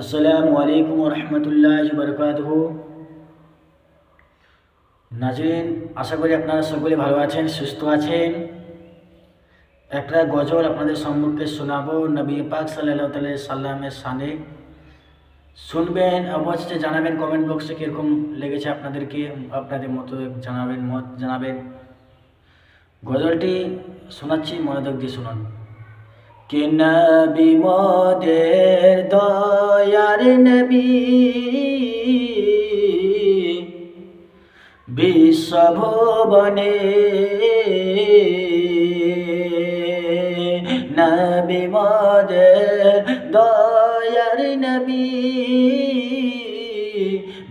আসসালামু আলাইকুম রহমতুল্লাহি বারাকাতুহু। নাজরিন, আশা করি আপনারা সকলে ভালো আছেন, সুস্থ আছেন। একটা গজল আপনাদের সম্মুখে শোনাবো নবী পাক সাল্লাল্লাহু আলাইহি সাল্লামের শানে। শুনবেন, অবশ্যই জানাবেন কমেন্ট বক্সে কীরকম লেগেছে আপনাদেরকে, আপনাদের মতো জানাবেন, মত জানাবেন। গজলটি শোনাচ্ছি, মনোযোগ দিয়ে শুনুন। কে নবী মোদের দয়ার নবী, বিশ্বভুবনে নবী মোদের দয়ার নবী,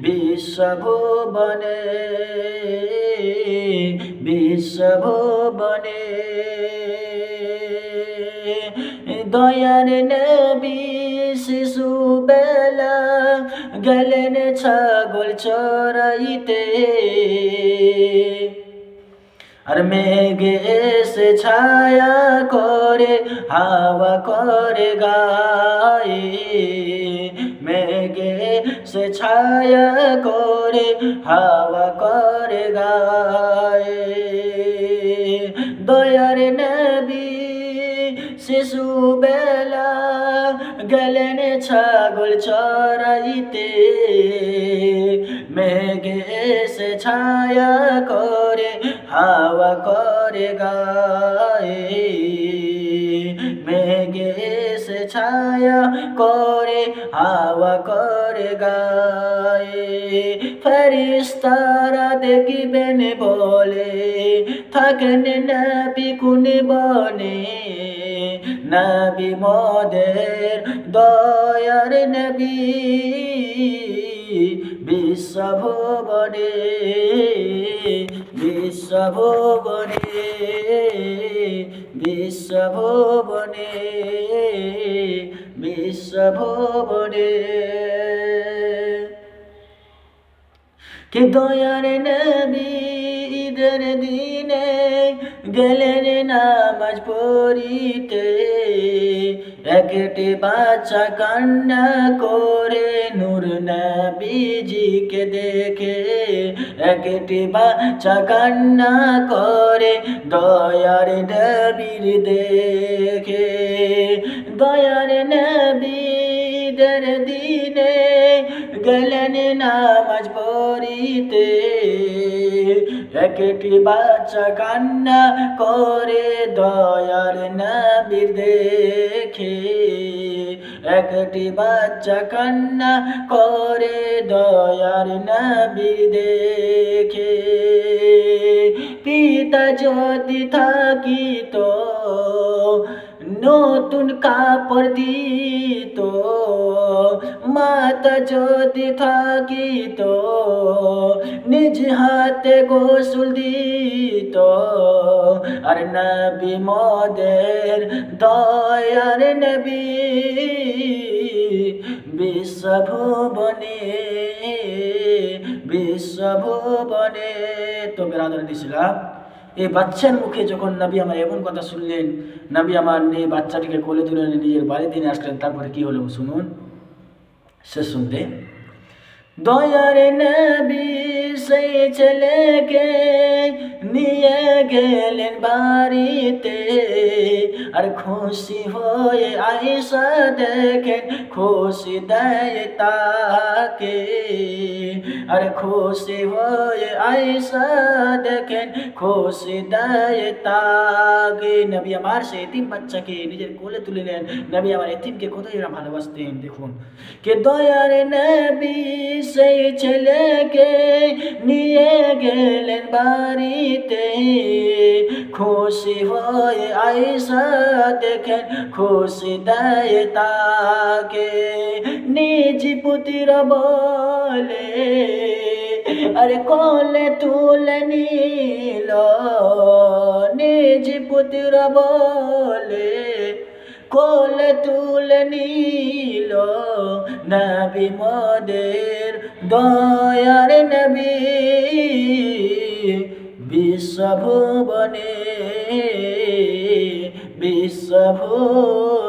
বিশ্বভুবনে বিশ্বভুবনে দয়ার নবী শিশু বেলা গেলেন ছাগল চরাইতে, আর মেঘে এসে ছায়া করে হাওয়া করে গায়ে, মেঘে সে ছায়া করে হাওয়া করে গায়ে। দয়ার নবী শিশু বেলা গেলেন ছাগল চরাইতে, মেঘে এসে ছায়া করে হাওয়া করে গায়ে, মেঘে এসে ছায়া করে হাওয়া করে গায়ে। ফেরেশতারা দেখিবেন বলে থাকেন নবী কোন বনে, নবী মোদের দয়ার নবী, বিশ্বভুবনে বিশ্বভুবনে বিশ্বভুবনে বিশ্বভুবনে। কে দয়ার নবী ঈদের দিনে গেলেন নামাজ পড়িতে, একটি বাচ্চা কান্না করে নূর নবীজিকে দেখে, একটি বাচ্চা কান্না করে দয়ার নবীর দেখে। দয়ার নবী ঈদের দিনে গেলেন নামাজ পড়িতে, একটি বাচ্চা কান্না করে দয়ার নবীর দেখে, একটি বাচ্চা কান্না করে দয়ার নবীর দেখে। পিতা যদি থাকিত নতুন কাপড় দিত, মাতা যদি থাকিত নিজ হাতে গোসল দিত, আর নবী মোদের দয়ার নবী, বিশ্বভুবনে বিশ্বভুবনে। তো বেরাদর দিছিলাম, এই বাচ্চার মুখে যখন নবী আমার এমন কথা শুনলেন, নবী আমার নিয়ে বাচ্চাটিকে কোলে তুলে নিজের বাড়িতে নিয়ে আসলেন, তারপরে কি হলো শুনুন, শেষ শুনতে। দয়ার নবী সেই ছেলেকে নিয়ে গেলেন বাড়িতে, আর খুশি হয়ে আয়েশা দেখেন খুশি দেয় তাকে, আর খুশি হয়ে আয়েশা দেখেন খুশি দেয় তাকে। নবী আমার সেই এতিম বাচ্চাকে নিজের কোলে তুলে নেন। নবী আমার এতিমকে কতই ভালোবাসতেন দেখুন। কে দয়ার নবী সেই ছেলেকে নিয়ে গেলেন বাড়িতে, খুশি হয়ে আয়েশা দেখেন খুশি দেয় তাকে। নিজ পুত্র বলে আরে কোলে তুলে নিল, নিজ পুত্র বলে কোলে তুলে নিল, নবী মোদের দয়ার নবী, বিশ্বভুবনে বিশ্বভুবনে।